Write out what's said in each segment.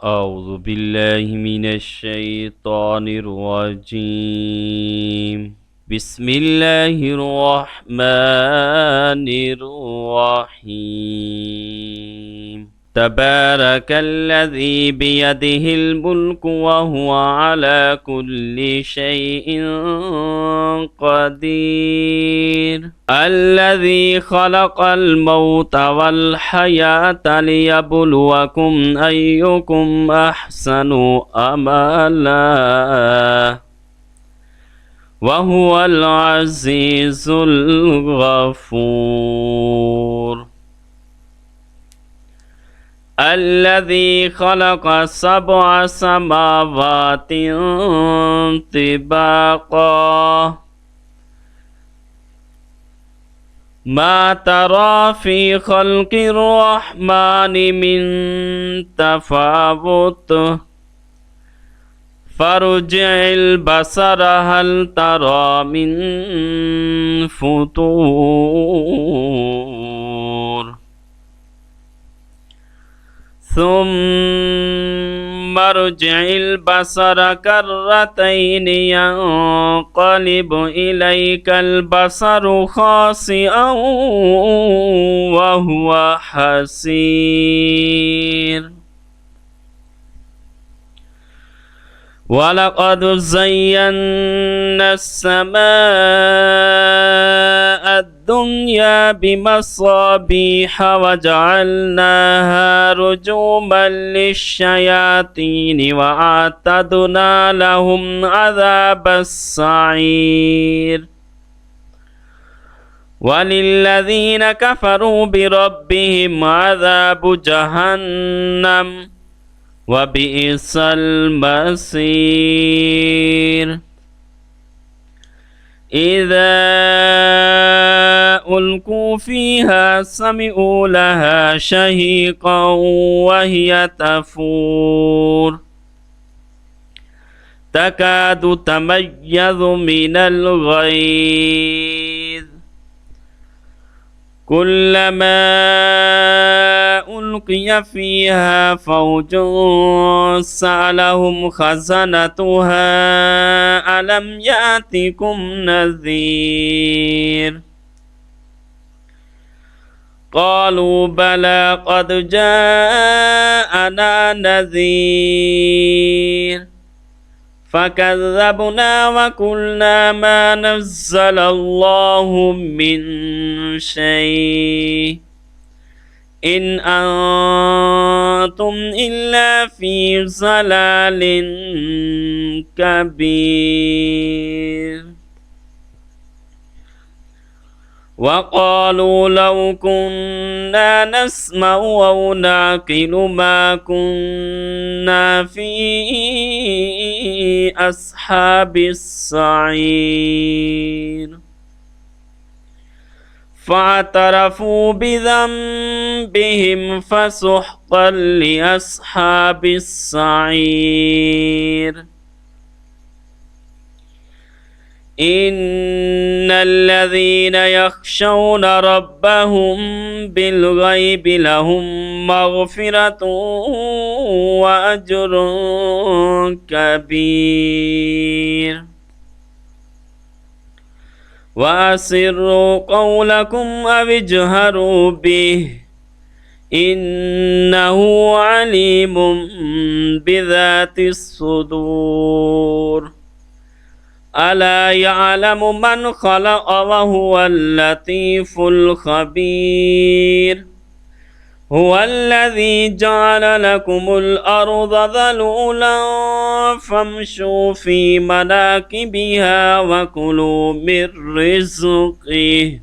أعوذ بالله من الشيطان الرجيم بسم الله الرحمن الرحيم تبارك الذي بيده الملك وهو على كل شيء قدير الذي خلق الموت والحياة ليبلوكم أيكم أحسن أملا وهو العزيز الغفور الذي خلق 7 سماوات طباقا ما ترى في خلق الرحمن من تفاوت فارجع البصر هل ترى من فطور ثم ارجع البصر كرتين ينقلب إليك البصر خاسئا وهو حسير ولقد زينا السماء الدنيا بمصابيح وجعلناها رجوما للشياطين وأعتدنا لهم عذاب السعير وللذين كفروا بربهم عذاب جهنم وبئس المصير إذا ألقوا فيها سمعوا لها شهيقا وهي تفور تكاد تميز من الغيظ كلما ألقي فيها فوج سألهم خزنتها ألم يأتكم نذير قالوا بلى قد جاءنا نذير فكذبنا وقلنا ما نزل الله من شيء إن أنتم إلا في ضلال كبير وقالوا لو كنا نسمع أو نعقل ما كنا في أصحاب السعير فاعترفوا بذنبهم فسحقا لأصحاب السعير إن الذين يخشون ربهم بالغيب لهم مغفرة وأجر كبير وأسروا قولكم أو اجهروا به إنه عليم بذات الصدور ألا يعلم من خلق وهو اللطيف الخبير هو الذي جعل لكم الأرض ذلولا فامشوا في مناكبها وكلوا من رزقه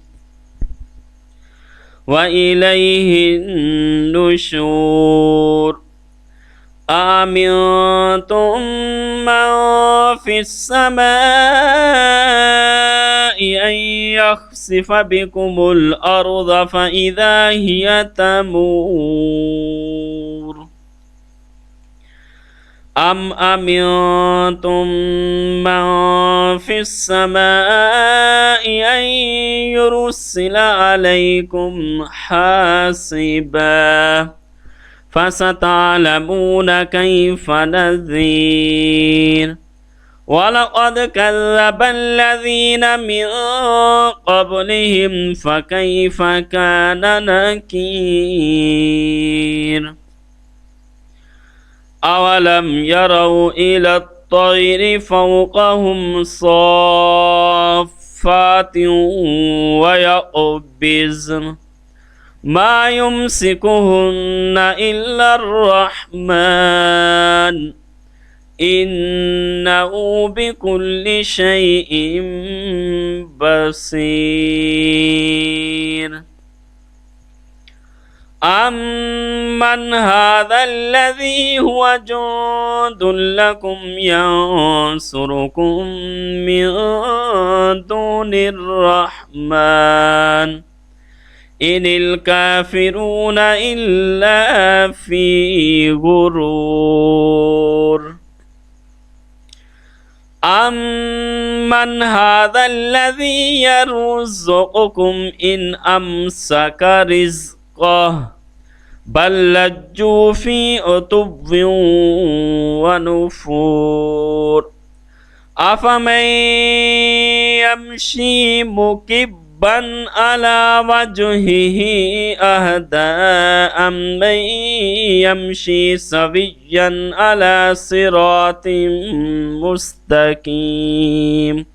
وإليه النشور أأمنتم من في السماء أن يخسف بكم الأرض فإذا هي تمور أم أمنتم من في السماء أن يرسل عليكم حاسبا فستعلمون كيف نذير ولقد كذب الذين من قبلهم فكيف كان نكير أولم يروا إلى الطير فوقهم صافات ويقبضن ما يمسكهن إلا الرحمن إنه بكل شيء بصير أمن هذا الذي هو جند لكم ينصركم من دون الرحمن إن الكافرون إلا في غرور أمن هذا الذي يرزقكم إن أمسك رزقه بل لجوا في عتب ونفور أفمن يمشي مكبا على وجهه أهدى أمن يمشي سويا على صراط مستقيم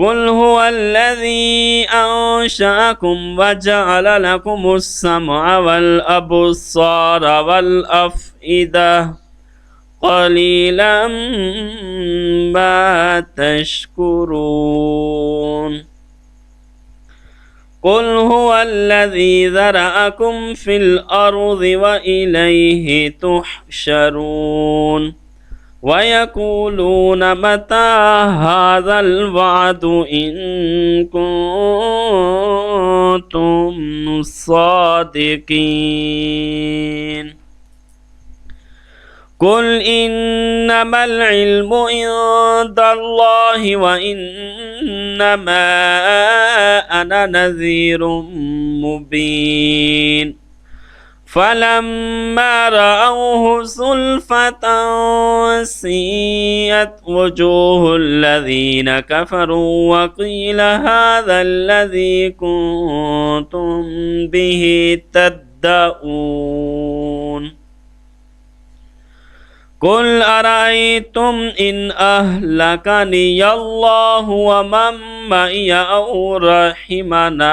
قل هو الذي أنشأكم وجعل لكم السمع والأبصار والأفئدة قليلا ما تشكرون قل هو الذي ذرأكم في الأرض وإليه تحشرون ويقولون متى هذا الوعد إن كنتم صادقين قل إنما العلم عند الله وإنما أنا نذير مبين فلما رأوه زلفة سيئت وجوه الذين كفروا وقيل هذا الذي كنتم به تدعون قل أرأيتم إن أهلكني الله ومن معي أو رحمنا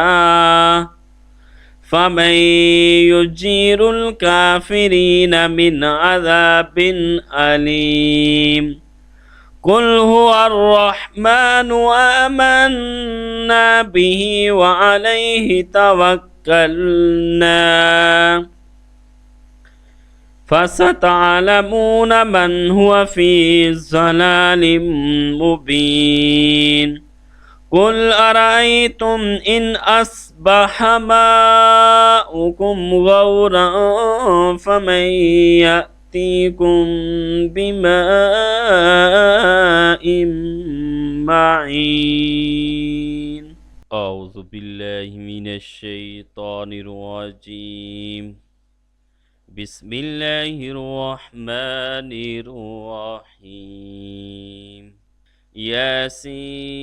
فمن يجير الكافرين من عذاب أليم قل هو الرحمن آمنا به وعليه توكلنا فستعلمون من هو في ضلال مبين قل أرأيتم إن أصبح ماؤكم غورا فمن يأتيكم بماء معين أعوذ بالله من الشيطان الرجيم بسم الله الرحمن الرحيم ياسين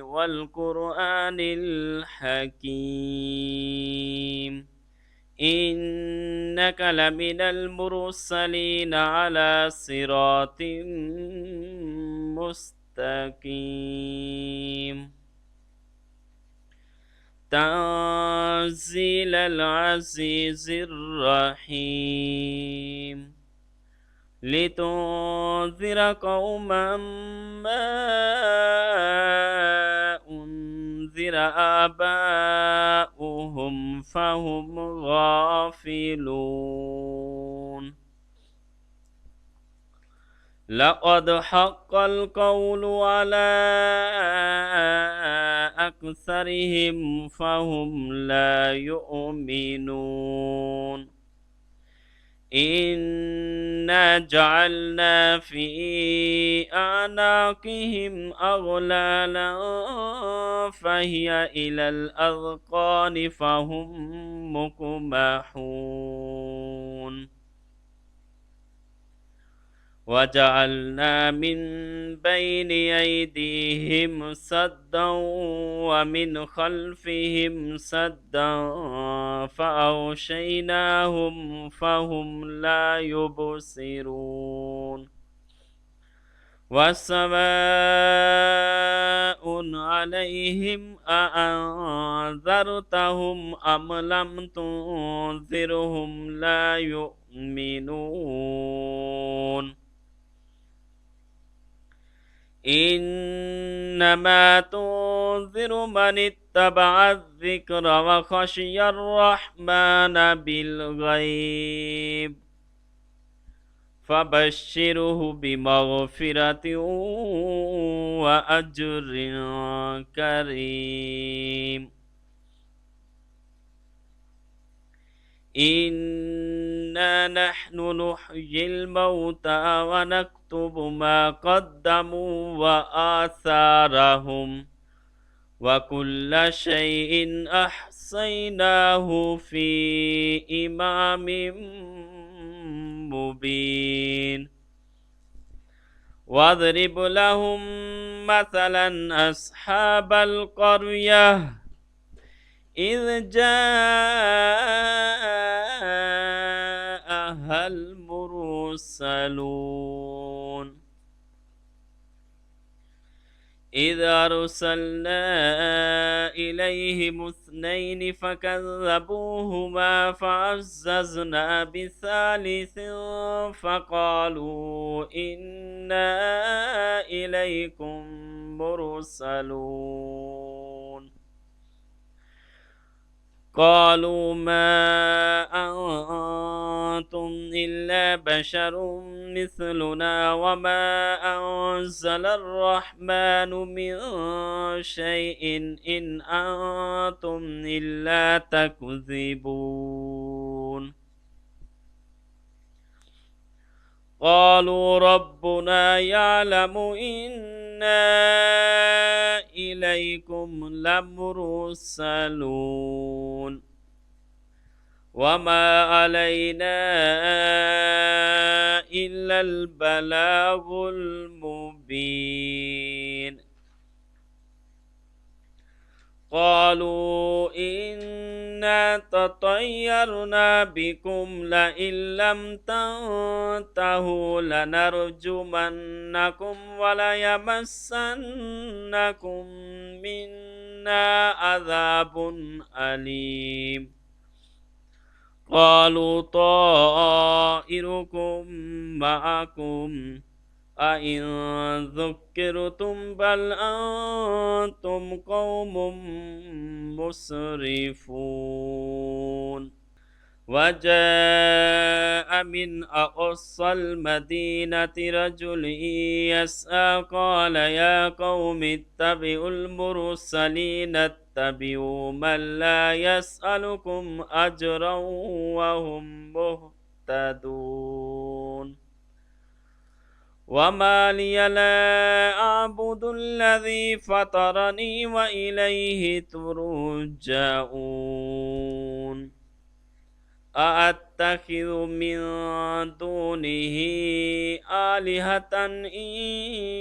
والقرآن الحكيم إنك لمن المرسلين على صراط مستقيم تنزيل العزيز الرحيم لتنذر قوما ما أنذر آباؤهم فهم غافلون لقد حق القول على أكثرهم فهم لا يؤمنون إن إنا جعلنا في أعناقهم أغلالا فهي إلى الأذقان فهم مقمحون وجعلنا من بين أيديهم سدا ومن خلفهم سدا فأغشيناهم فهم لا يبصرون وسواء عليهم أأنذرتهم أم لم تنذرهم لا يؤمنون إنما تنذر من اتبع الذكر وخشي الرحمن بالغيب فبشره بمغفرة وأجر كريم إنا نحن نحيي الموتى ونكتب ما قدموا وآثارهم وكل شيء أحصيناه في إمام مبين واضرب لهم مثلا أصحاب القرية إذ جاءها المرسلون إذ أرسلنا إليهم اثنين فكذبوهما فعززنا بثالث فقالوا إنا إليكم مرسلون قالوا ما أنتم إلا بشر مثلنا وما أنزل الرحمن من شيء إن أنتم إلا تكذبون قالوا ربنا يعلم إنا إليكم لمرسلون وما علينا إلا البلاغ المبين قالوا إنا تطيرنا بكم لئن لم تنتهوا لنرجمنكم وليمسنكم منا عذاب أليم قالوا طائركم معكم أئن ذكرتم بل أنتم قوم مسرفون وجاء من أقصى المدينة رجل يسعى قال يا قوم اتبعوا المرسلين اتبعوا من لا يسألكم أجرا وهم مهتدون وما لي لا أعبد الذي فطرني وإليه ترجعون أأتخذ من دونه آلهة إن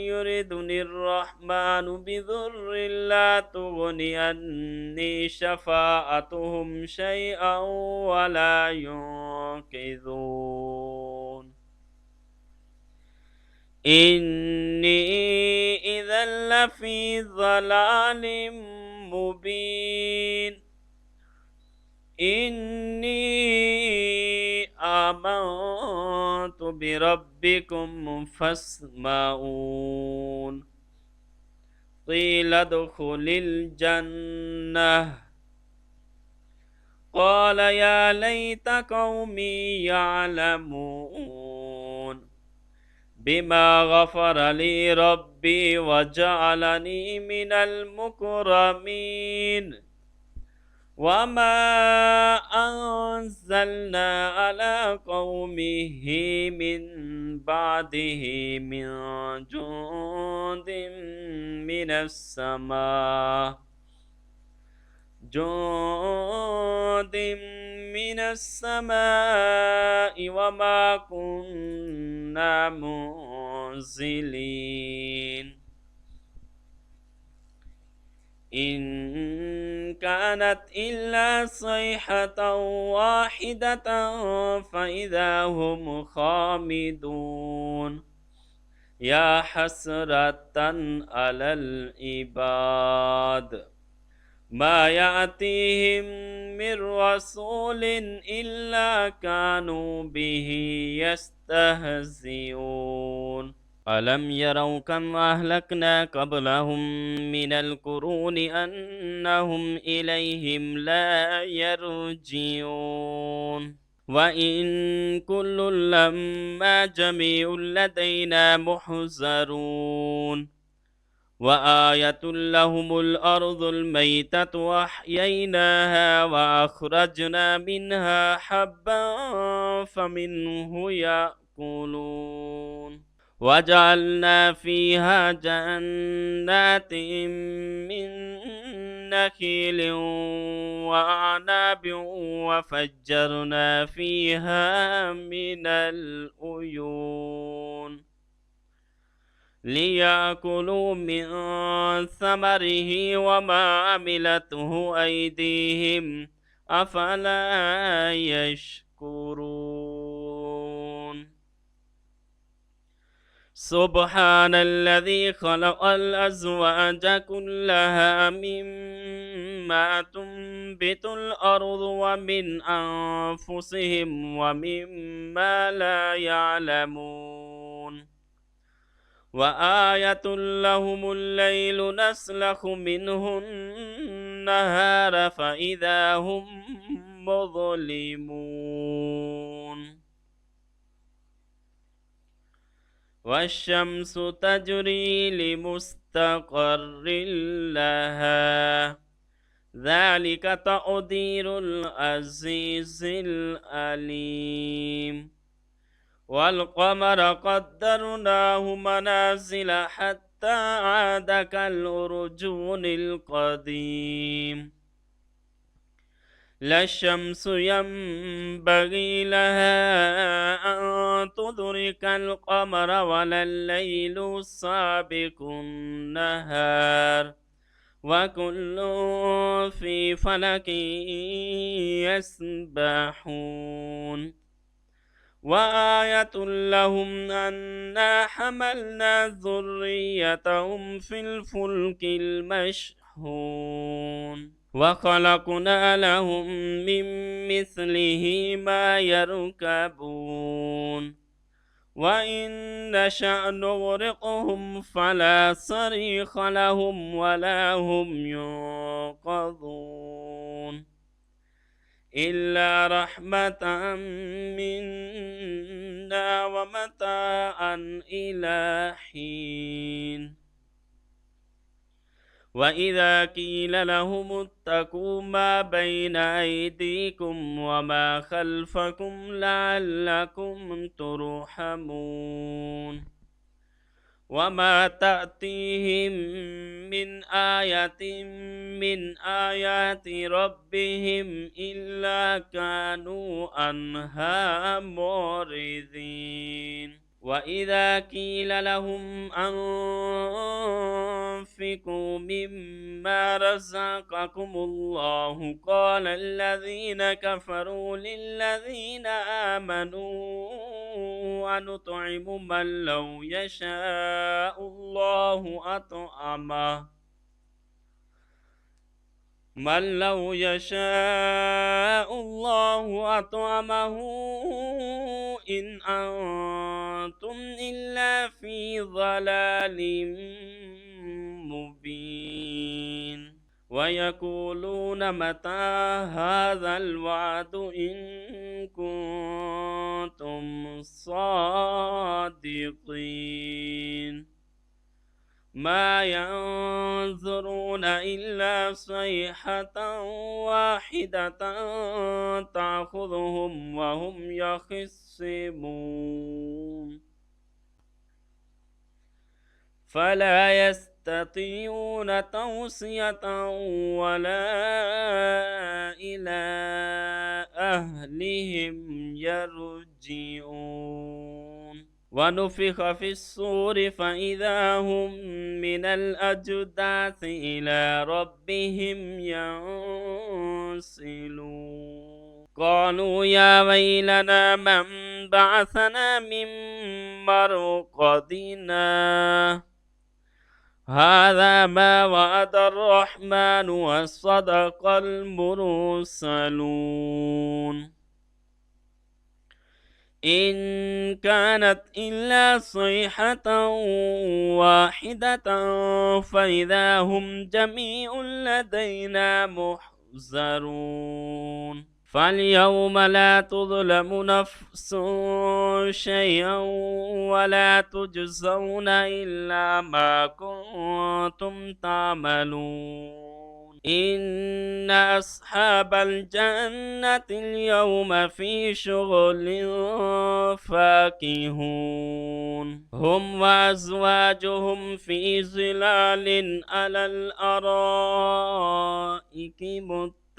يردني الرحمن بضر لا تغني عني شفاعتهم شيئا ولا ينقذون إني إذا لفي ضلال مبين إني آمنت بربكم فاسمعون قيل ادخل الجنة قال يا ليت قومي يعلمون بما غفر لي ربي وجعلني من المكرمين وما أنزلنا على قومه من بعده من جند من السماء وما كنا منزلين إن كانت إلا صيحة واحدة فإذا هم خامدون يا حسرة على العباد ما يأتيهم من رسول إلا كانوا به يستهزئون ألم يروا كم أهلكنا قبلهم من القرون أنهم إليهم لا يرجعون وإن كل لما جميع لدينا محضرون وآية لهم الأرض الميتة وأحييناها وأخرجنا منها حبا فمنه يأكلون وجعلنا فيها جنات من نخيل وأعناب وفجرنا فيها من العيون ليأكلوا من ثمره وما عملته أيديهم أفلا يشكرون سبحان الذي خلق الأزواج كلها مما تنبت الأرض ومن أنفسهم ومما لا يعلمون وآية لهم الليل نسلخ منه النهار فإذا هم مظلمون والشمس تجري لمستقر لها ذلك تقدير العزيز العليم والقمر قدرناه منازل حتى عاد كالأرجون القديم لا الشمس ينبغي لها أن تدرك القمر ولا الليل سابق النهار وكل في فلك يسبحون وآية لهم أنا حملنا ذريتهم في الفلك المشحون وخلقنا لهم من مثله ما يركبون وإن نشأ نغرقهم فلا صريخ لهم ولا هم ينقذون إلا رحمة منا ومتاعا إلى حين وإذا قيل لهم اتقوا ما بين أيديكم وما خلفكم لعلكم ترحمون وما تأتيهم من آية من آيات ربهم إلا كانوا عنها معرضين وإذا قيل لهم أنفقوا مما رزقكم الله قال الذين كفروا للذين آمنوا أنطعم من لو يشاء الله أطعمه إن أنتم إلا في ضلال مبين ويقولون متى هذا الوعد إن كنتم صادقين ما ينظرون إلا صيحة واحدة تأخذهم وهم يخصمون فلا يستطيعون توصية ولا إلى أهلهم يرجعون ونفخ في الصور فإذا هم من الأجداث إلى ربهم ينسلون قالوا يا ويلنا من بعثنا من مرقدنا هذا ما وعد الرحمن وصدق المرسلون إن كانت إلا صيحة واحدة فإذا هم جميع لدينا محضرون فاليوم لا تظلم نفس شيئا ولا تجزون إلا ما كنتم تعملون إن أصحاب الجنة اليوم في شغل فاكهون هم وأزواجهم في ظلال على الأرائك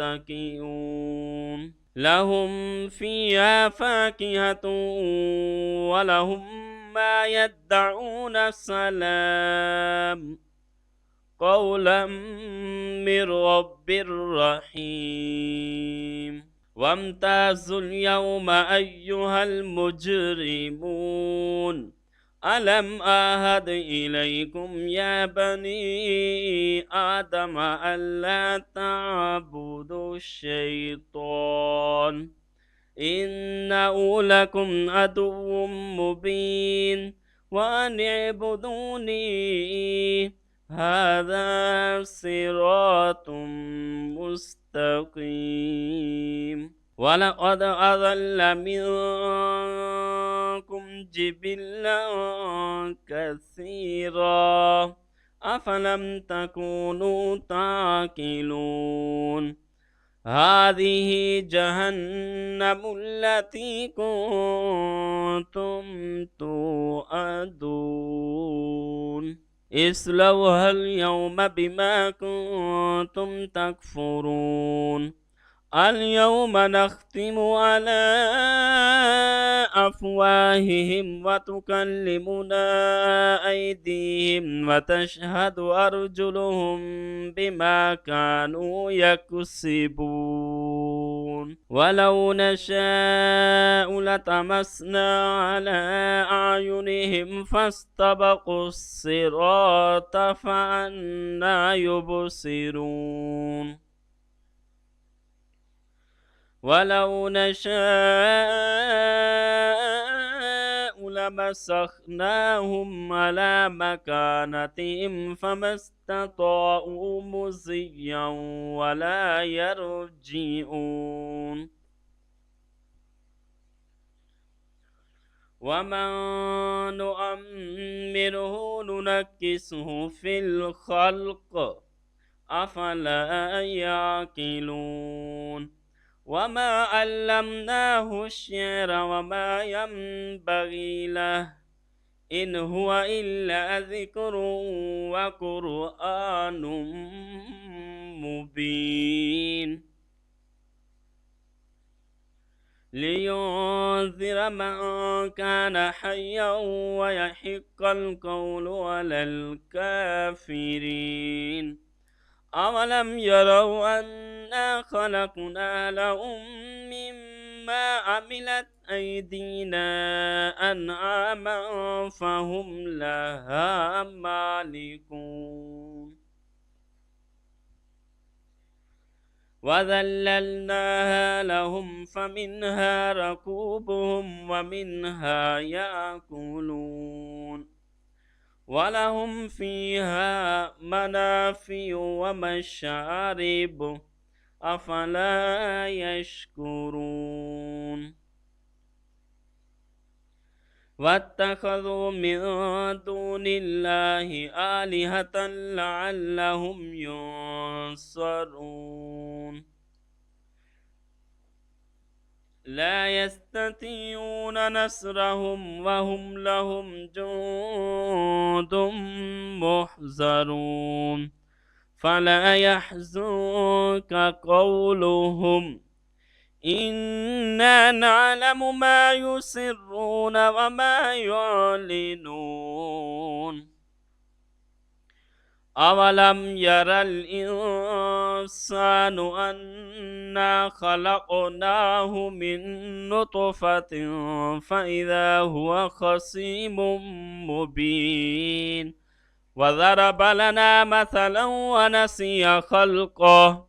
متكئون لهم فيها فاكهة ولهم ما يدعون سلام قولا من رب رحيم وامتازوا اليوم أيها المجرمون ألم أعهد إليكم يا بني آدم ألا تعبدوا الشيطان إنه لكم عدو مبين وأن اعبدوني هذا صراط مستقيم ولقد أضل منكم جبلا كثيرا أفلم تكونوا تعقلون هذه جهنم التي كنتم توعدون اصلوها اليوم بما كنتم تكفرون اليوم نختم على أفواههم وتكلمنا أيديهم وتشهد أرجلهم بما كانوا يكسبون ولو نشاء لطمسنا على أعينهم فاستبقوا الصراط فأنى يبصرون ولو نشاء لمسخناهم على مكانتهم فما استطاعوا مضيا ولا يرجعون ومن نؤمره ننكسه في الخلق أفلا يعقلون وما علمناه الشعر وما ينبغي له إن هو إلا ذكر وقرآن مبين لينذر من كان حيا ويحق القول على الكافرين أولم يروا أنا خلقنا لهم مما عملت أيدينا أنعاما فهم لها مالكون وذللناها لهم فمنها ركوبهم ومنها يأكلون ولهم فيها منافع ومشارب أفلا يشكرون واتخذوا من دون الله آلهة لعلهم ينصرون لا يستطيعون نصرهم وهم لهم جند محضرون فلا يحزنك قولهم إنا نعلم ما يسرون وما يعلنون أولم ير الإنسان أنا خلقناه من نطفة فإذا هو خصيم مبين وضرب لنا مثلا ونسي خلقه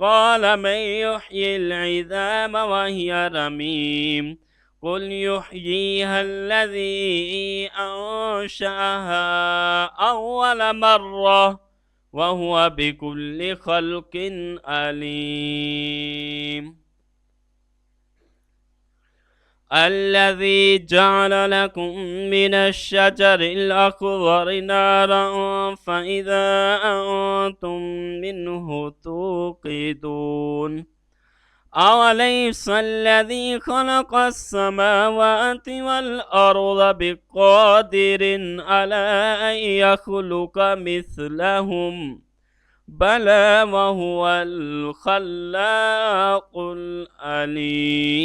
قال من يحيي العظام وهي رميم قل يحييها الذي أنشأها أول مرة وهو بكل خلق عليم الذي جعل لكم من الشجر الأخضر نارا فإذا أنتم منه توقدون أوليس الذي خلق السماوات والأرض بقادر على أن يخلق مثلهم بلى وهو الخلاق العليم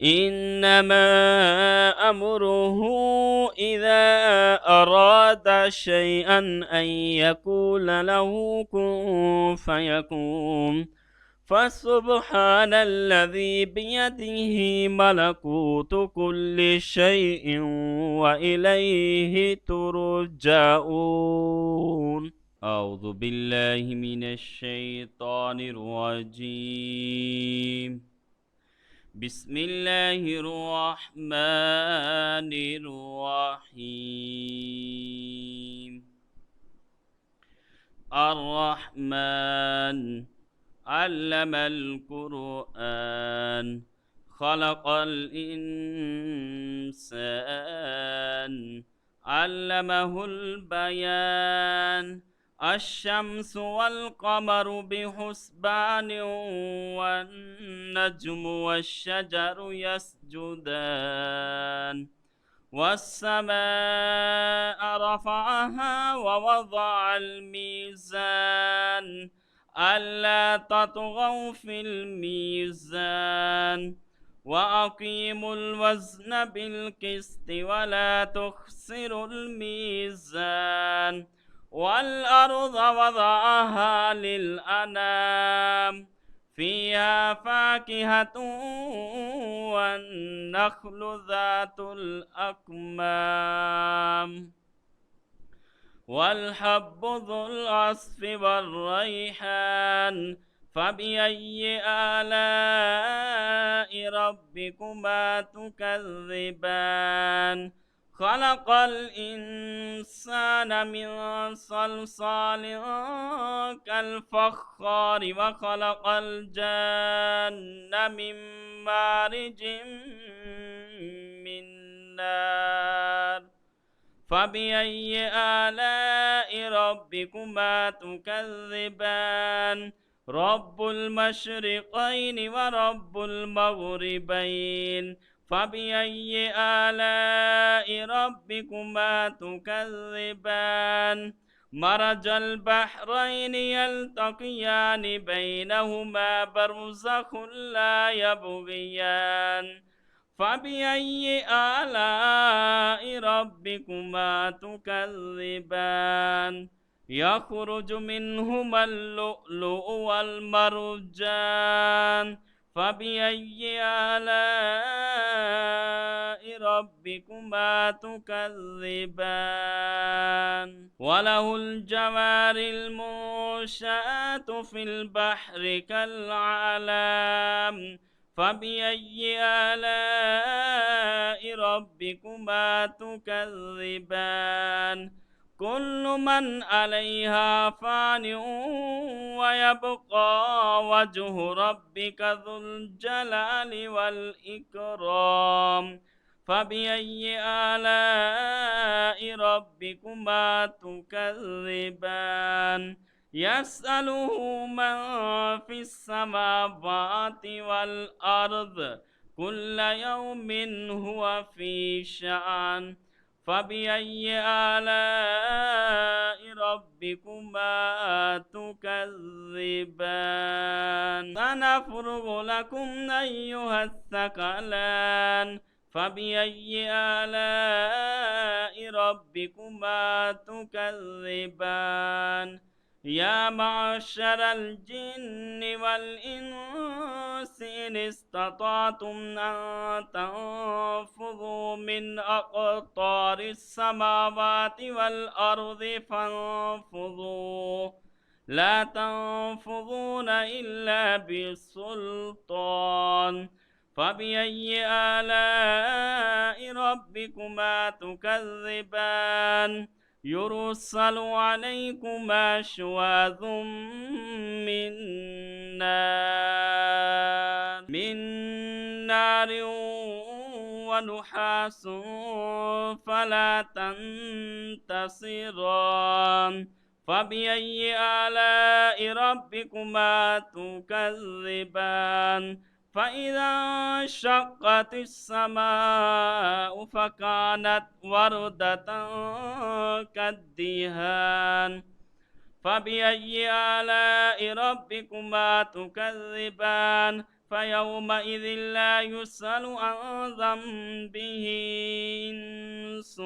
إنما أمره إذا أراد شيئا أن يقول له كن فيكون فسبحان الذي بيده ملكوت كل شيء وإليه ترجعون أعوذ بالله من الشيطان الرجيم بسم الله الرحمن الرحيم الرحمن علم القرآن خلق الإنسان علمه البيان الشمس والقمر بحسبان والنجم والشجر يسجدان والسماء رفعها ووضع الميزان ألا تطغوا في الميزان وأقيموا الوزن بالقسط ولا تخسروا الميزان والأرض وضعها للأنام فيها فاكهة والنخل ذات الأكمام والحب ذو العصف والريحان فبأي آلاء ربكما تكذبان خلق الإنسان من صلصال كالفخار وخلق الجن من مارج من نار فبأي آلاء ربكما تكذبان رب المشرقين ورب المغربين فبأي آلاء ربكما تكذبان مرج البحرين يلتقيان بينهما برزخ لا يبغيان فبأي آلاء ربكما تكذبان يخرج منهما اللؤلؤ والمرجان فبأي آلاء ربكما تكذبان وله الجوار المنشآت في البحر كالأعلام فبأي آلاء ربكما تكذبان كل من عليها فان ويبقى وجه ربك ذو الجلال والإكرام فبأي آلاء ربكما تكذبان يسأله من في السماوات والأرض كل يوم هو في شأن فبأي آلاء ربكما تكذبان سنفرغ لكم أيها الثقلان فبأي آلاء ربكما تكذبان يا معشر الجن والإنس إن استطعتم أن تنفذوا من أقطار السماوات والأرض فانفذوا لا تنفذون إلا بسلطان فبأي آلاء ربكما تكذبان يرسل عليكما شواظ من نار ونحاس فلا تنتصران فبأي آلاء ربكما تكذبان فإذا انشقت السماء فكانت وردة كالدهان فبأي آلاء ربكما تكذبان فيومئذ لا يسأل عن ذنبه إنس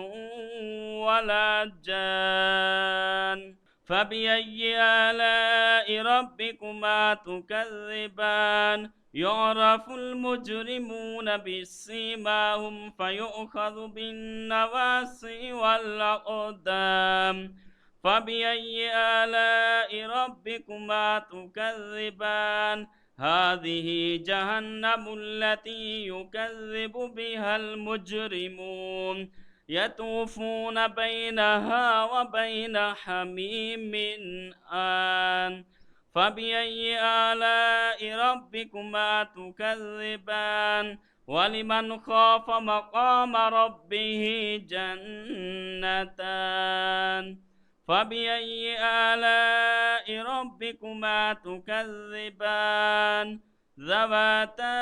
ولا جان فبأي آلاء ربكما تكذبان يعرف المجرمون بسيماهم فيؤخذ بالنواصي والأقدام فبأي آلاء ربكما تكذبان هذه جهنم التي يكذب بها المجرمون يطوفون بينها وبين حميم آن فبأي آلاء ربكما تكذبان ولمن خاف مقام ربه جنتان فبأي آلاء ربكما تكذبان ذواتا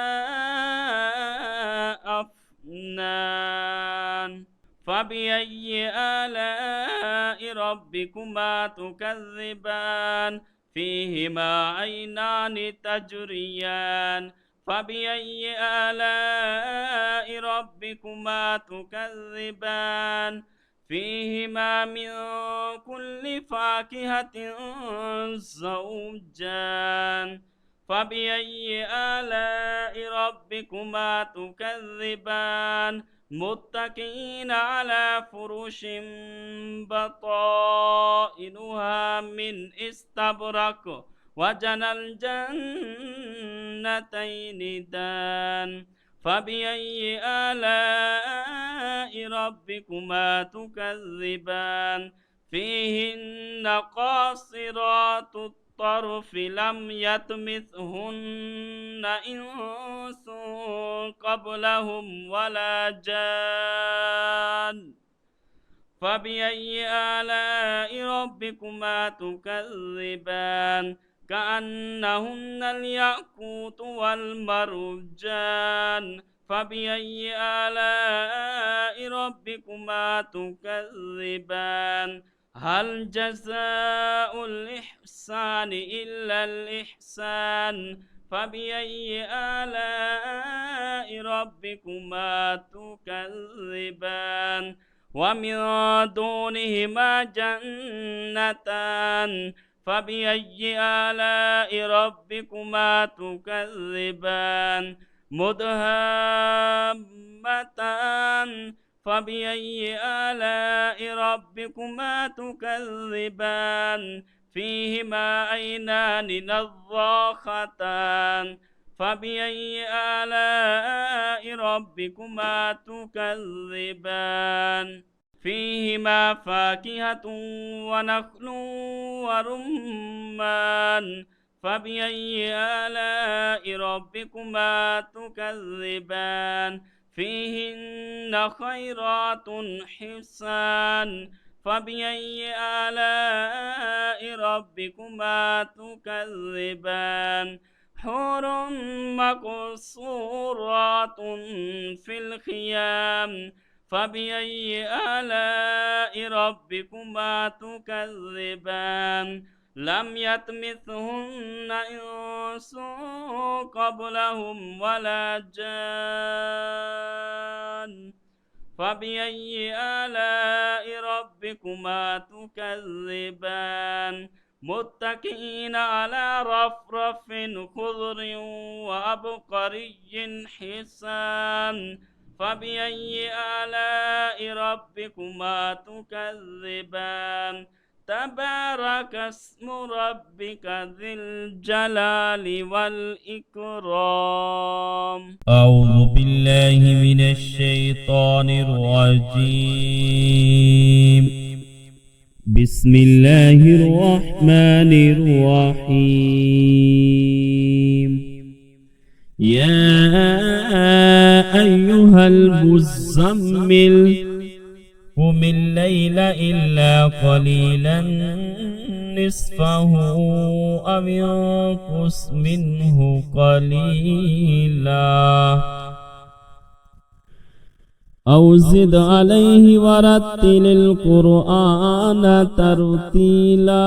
أفنان فبأي آلاء ربكما تكذبان فيهما عينان تجريان فبأي آلاء ربكما تكذبان فيهما من كل فاكهة زوجان فبأي آلاء ربكما تكذبان متكئين على فرش بطائنها من استبرق وجنى الجنتين دان فبأي آلاء ربكما تكذبان فيهن قاصرات الطرف لم يطمثهن إنس قبلهم ولا جان فبأي آلاء ربكما تكذبان كأنهن الياقوت والمرجان فبأي آلاء ربكما تكذبان هل جزاء الإحسان إلا الإحسان فبأي آلاء ربكما تكذبان ومن دونهما جنتان فبأي آلاء ربكما تكذبان مدهامتان فبأي آلاء ربكما تكذبان فيهما عينان نضاختان فبأي آلاء ربكما تكذبان فيهما فاكهة ونخل ورمان فبأي آلاء ربكما تكذبان فيهن خيرات حسان فبأي آلاء ربكما تكذبان حور مقصورات في الخيام فبأي آلاء ربكما تكذبان لم يطمثهن إنس قبلهم ولا جان فبأي آلاء ربكما تكذبان متكئين على رفرف خضر وعبقري حسان فبأي آلاء ربكما تكذبان تبارك اسم ربك ذي الجلال والإكرام أعوذ بالله من الشيطان الرجيم بسم الله الرحمن الرحيم يا أيها المزمل قم الليل إلا قليلا نصفه أو انقص منه قليلا أو زد عليه ورتل القرآن ترتيلا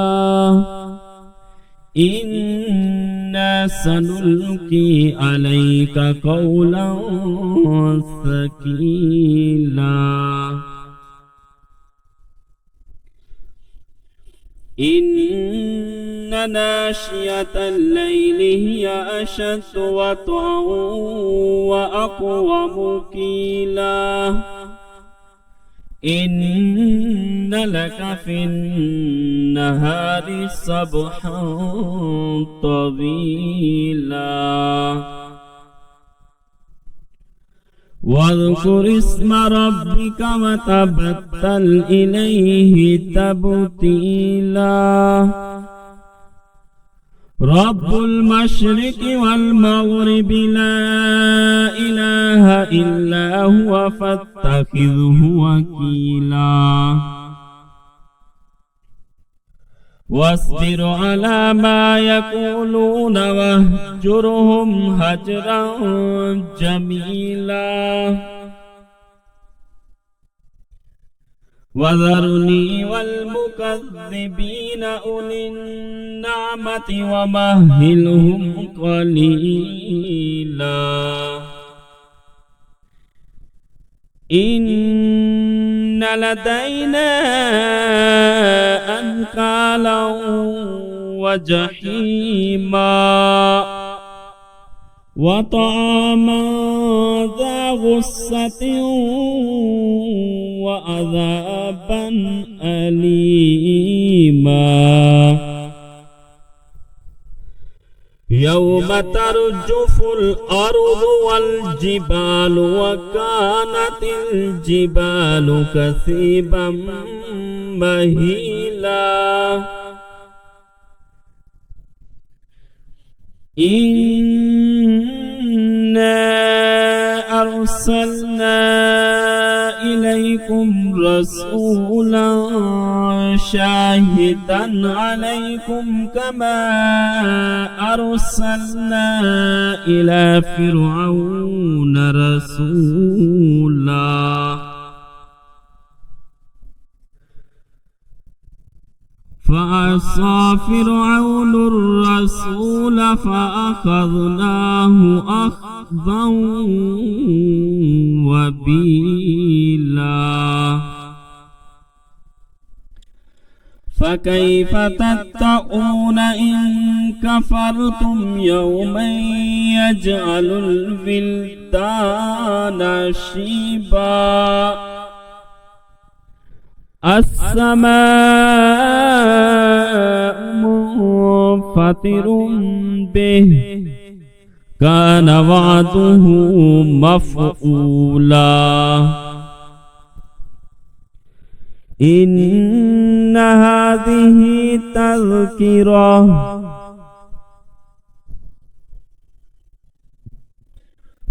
إنا سنلقي عليك قولا ثقيلا إن ناشئة الليل هي أشد وطئا وأقوم قيلا إن لك في النهار سبحا طويلا واذكر اسم ربك وتبتل إليه تبتيلا رب المشرق والمغرب لا إله إلا هو فاتخذه وكيلا واصبر على ما يقولون واهجرهم هجرا جميلا وذرني والمكذبين أولي النعمة ومهلهم قليلا إن لدينا أنكالا وجحيما وطعاما ذا غصة وعذابا أليما يوم ترجف الأرض والجبال وكانت الجبال كثيبا مهيلا إنا أرسلنا إليكم رسولا شاهدا عليكم كما أرسلنا إلى فرعون رسولا فعصى فرعون الرسول فأخذناه أخذا وبيلا فكيف تتقون إن كفرتم يوما يجعل الولدان شيبا السماء منفطر به كان وعده مفعولا إن هذه تذكرة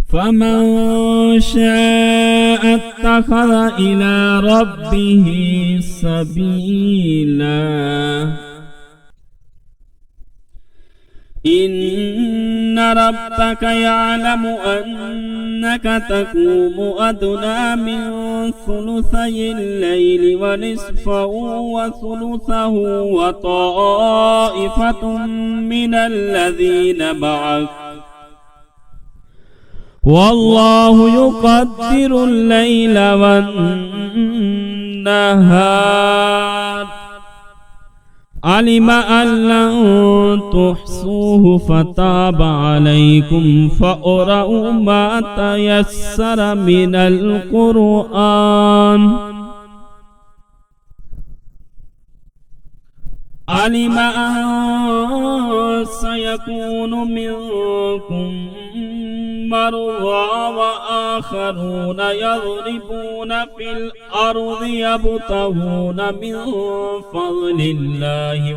فمن شاء اتخذ إلى ربه سبيلا إن ربك يعلم أنك تقوم أدنى من ثلثي الليل ونصفه وثلثه وطائفة من الذين معك والله يقدر الليل والنهار علم أن لن تحصوه فتاب عليكم فاقرؤوا ما تيسر من القرآن علم أن سيكون منكم مرضى وآخرون يضربون في الأرض يبتغون من فضل الله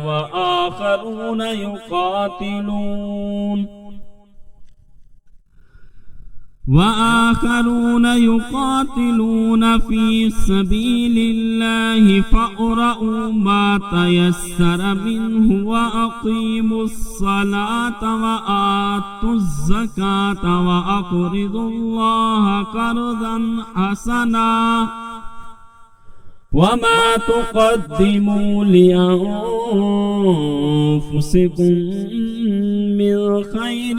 وآخرون يقاتلون في سبيل الله فاقرؤوا ما تيسر منه وأقيموا الصلاة وآتوا الزكاة وأقرضوا الله قرضا حسنا وما تقدموا لأنفسكم من خير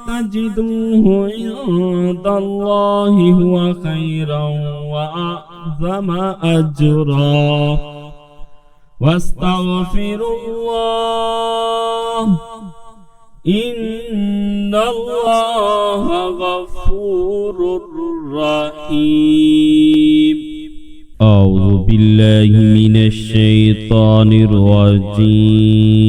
تجدوه عند الله هو خيرا وأعظم أجرا واستغفروا الله إن الله غفور رحيم. أعوذ بالله من الشيطان الرجيم.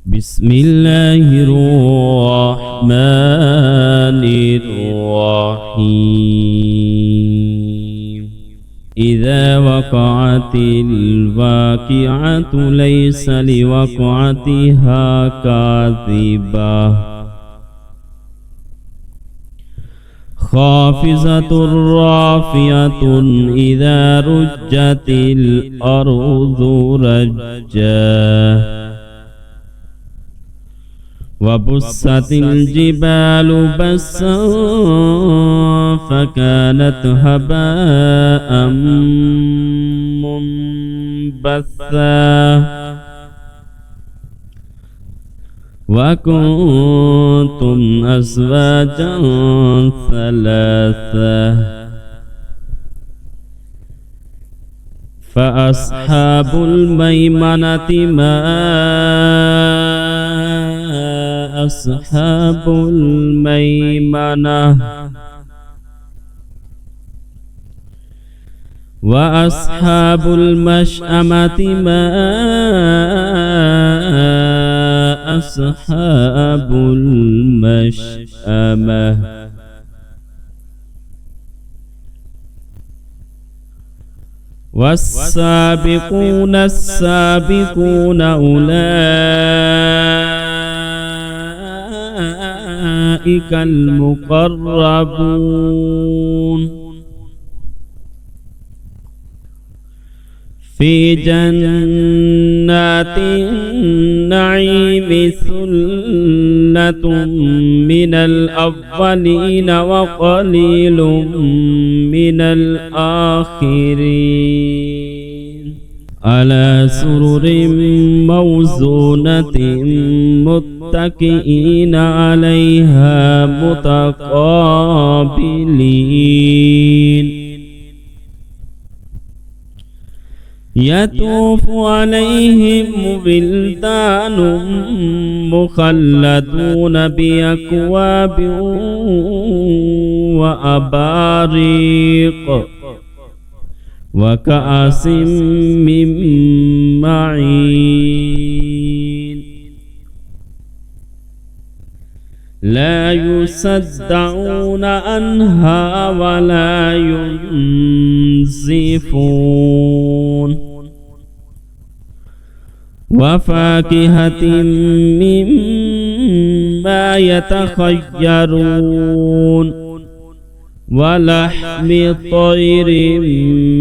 بسم الله الرحمن الرحيم. إذا وقعت الواقعة ليس لوقعتها كاذبة خافضة رافعة إذا رجت الأرض رجا وبست الجبال بسا فكانت هباء منبثا وكنتم أزواجا ثلاثة فأصحاب الميمنة ما أصحاب الميمنة وأصحاب المشأمة ما أصحاب المشأمة والسابقون السابقون أولئك المقربون في جنات النعيم ثلة من الأولين وقليل من الآخرين على سرر موزونة متكئين عليها متقابلين يطوف عليهم ولدان مخلدون بأكواب وأباريق وكأس من معين لا يصدعون عنها ولا ينزفون وفاكهة مما يتخيرون ولحم طير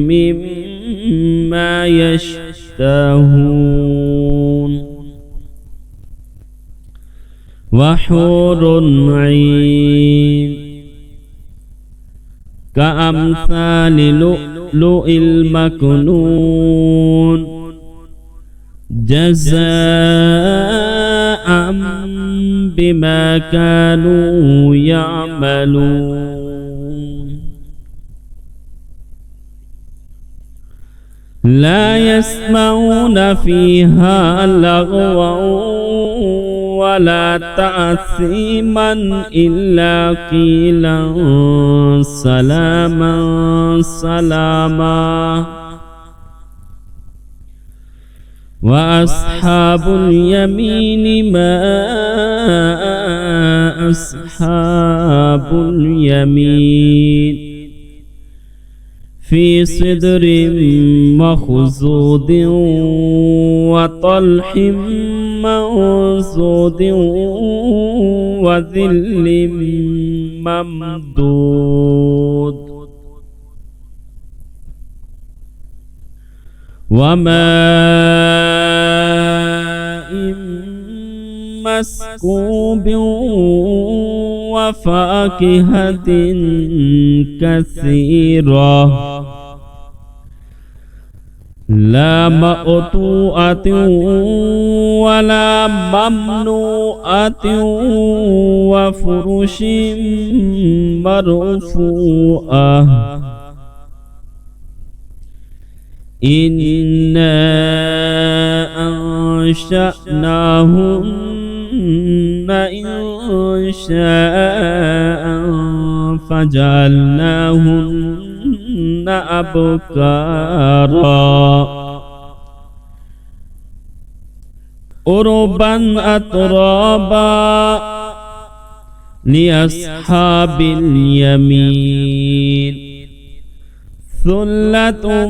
مما يشتهون وحور عين كأمثال لؤلؤ المكنون جزاء بما كانوا يعملون لا يسمعون فيها لغوا ولا تأثيما إلا قيلا سلاما سلاما وأصحاب اليمين ما أصحاب اليمين في صدر مخضود وطلح منضود وظل ممدود وماء مسكوب وفاكهة كثيرة لا مقطوعة ولا ممنوعة وفرش مرفوعة إنا أنشأناهن إنشاء فجعلناهن أبكارا عربا أترابا لأصحاب اليمين ثلة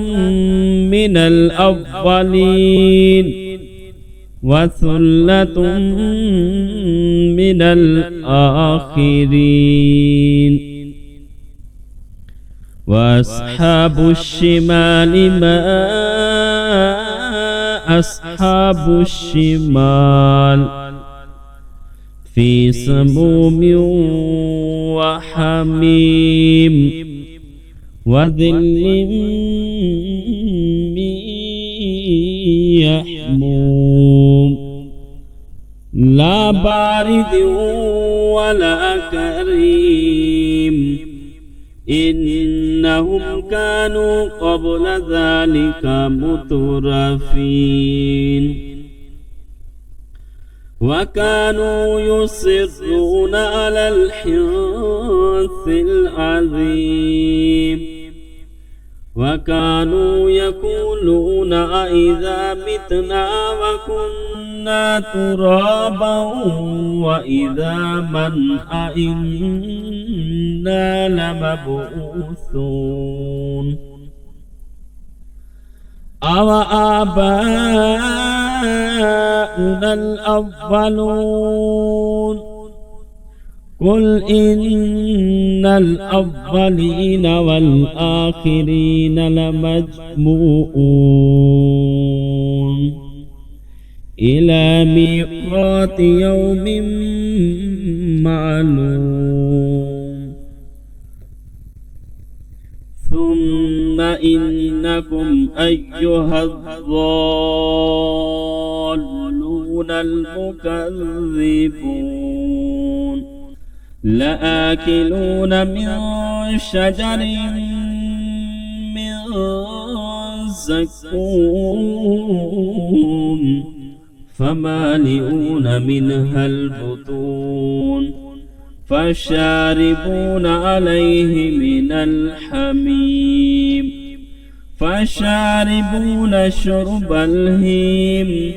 من الأولين وثلة من الآخرين وأصحاب الشمال ما أصحاب الشمال في سموم وحميم وظل من يحموم لا بارد ولا كريم إنهم كانوا قبل ذلك مترفين وكانوا يصرون على الحنث العظيم وكانوا يقولون أإذا متنا وكنا ترابا وإذا من أئنا لمبعوثون أو آباؤنا الأولون قل إن الأولين والآخرين لمجموعون إلى ميقات يوم معلوم ثم إنكم أيها الضالون المكذبون لآكلون من شجر من زقوم فمالئون منها البطون فشاربون عليه من الحميم فشاربون شرب الهيم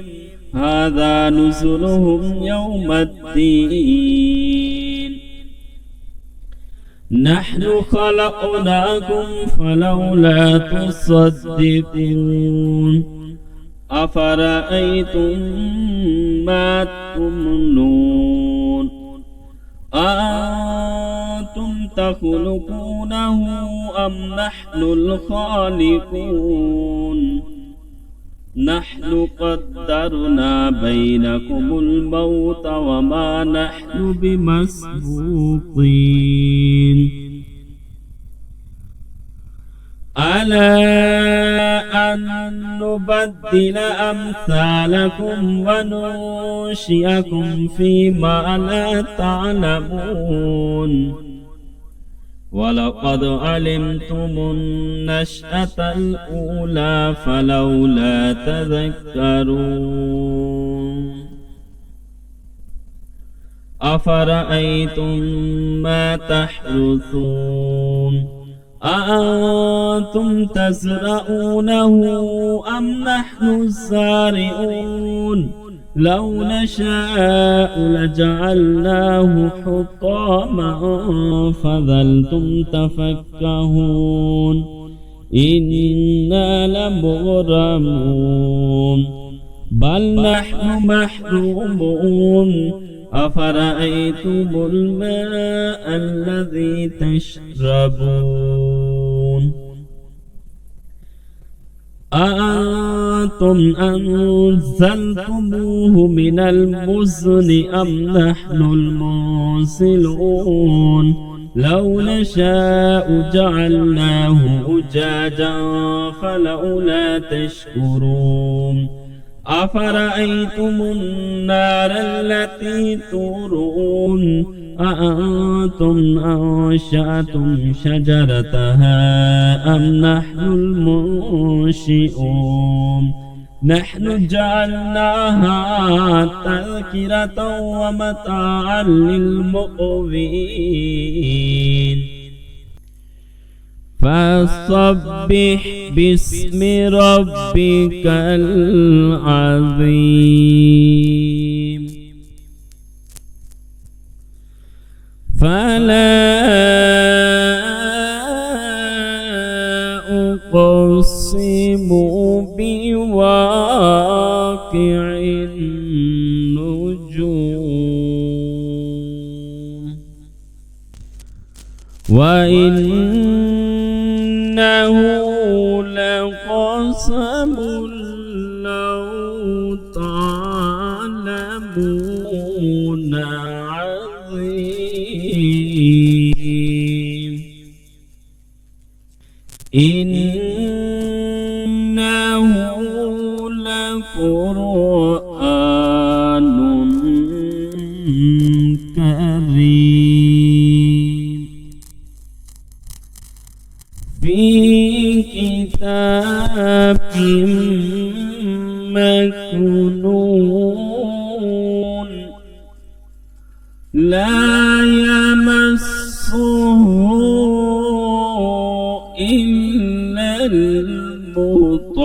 هذا نزلهم يوم الدين نحن خلقناكم فلولا تصدقون أفرأيتم ما تمنون أأنتم تخلقونه أم نحن الخالقون نحن قدرنا بينكم الموت وما نحن بمسبوقين ألا أن نبدل أمثالكم وننشئكم فيما لا تعلمون ولقد علمتم النشأة الأولى فلولا تذكرون أفرأيتم ما تحرثون أأنتم تزرعونه أم نحن الزارعون لو نشاء لجعلناه حطاما فظلتم تفكهون إنا لمغرمون بل نحن محرومون أفرأيتم الماء الذي تشربون أأنتم أنزلتموه من المزن أم نحن المنزلون لو نشاء جعلناه أجاجا فلولا تشكرون أفرأيتم النار التي تورون أأنتم أنشأتم شجرتها أم نحن المنشئون نحن جعلناها تذكرة ومتاعا للمقوين فسبح باسم ربك العظيم فلا أقسم بواقع النجوم وإنه لقسم لو تعلمون عظيم إنه لقرآن كريم في كتاب مكنون لا يمسه إلا المطهرون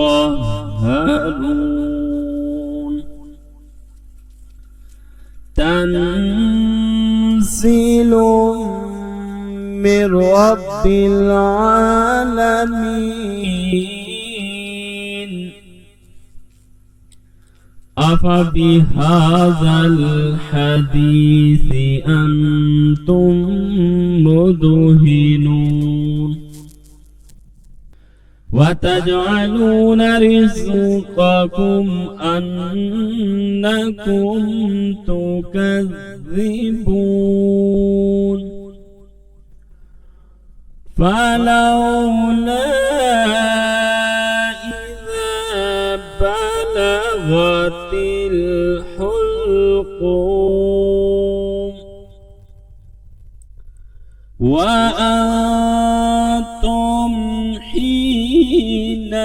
تنزيل من رب العالمين أفبهذا الحديث أنتم مدهنون وتجعلون رزقكم أنكم تكذبون فلولا إذا بلغت الحلقوم وأنتم حينئذ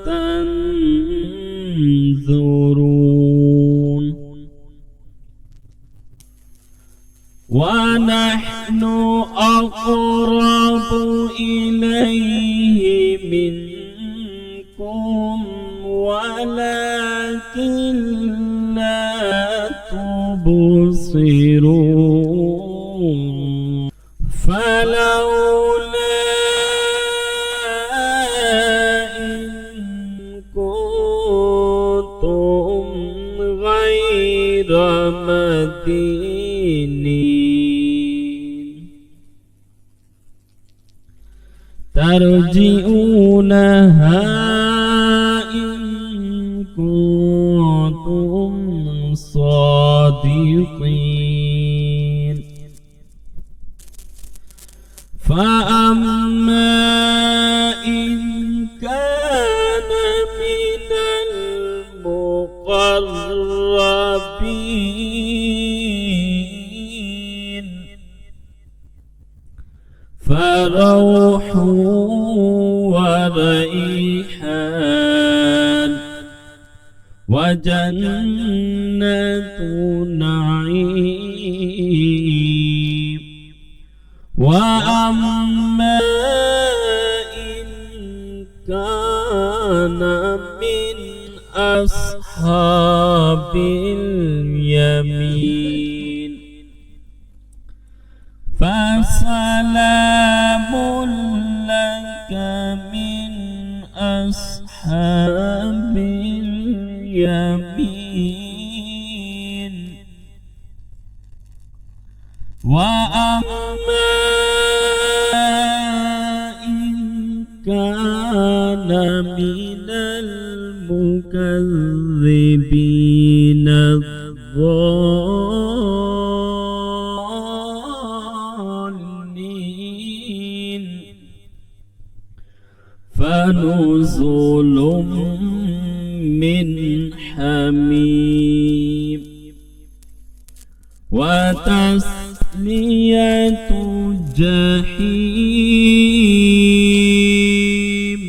تنظرون ونحن أقرب إليه منكم ولكن لا تبصرون فلولا إن كنتم غير مدينين ترجعونها إن كنتم صادقين فأما إن كان من المقربين فروح وريحان وجنة نعيم وأما إن كان من أصحاب اليمين فسلام لك من أصحاب اليمين وأما إن كان من المكذبين الضالين فنزل من حميم وتصلية جحيم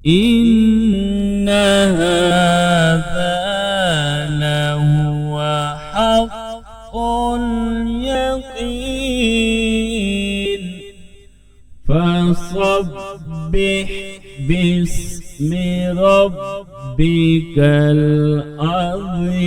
إن هذا لهو حق اليقين فصبح باسم ربك العظيم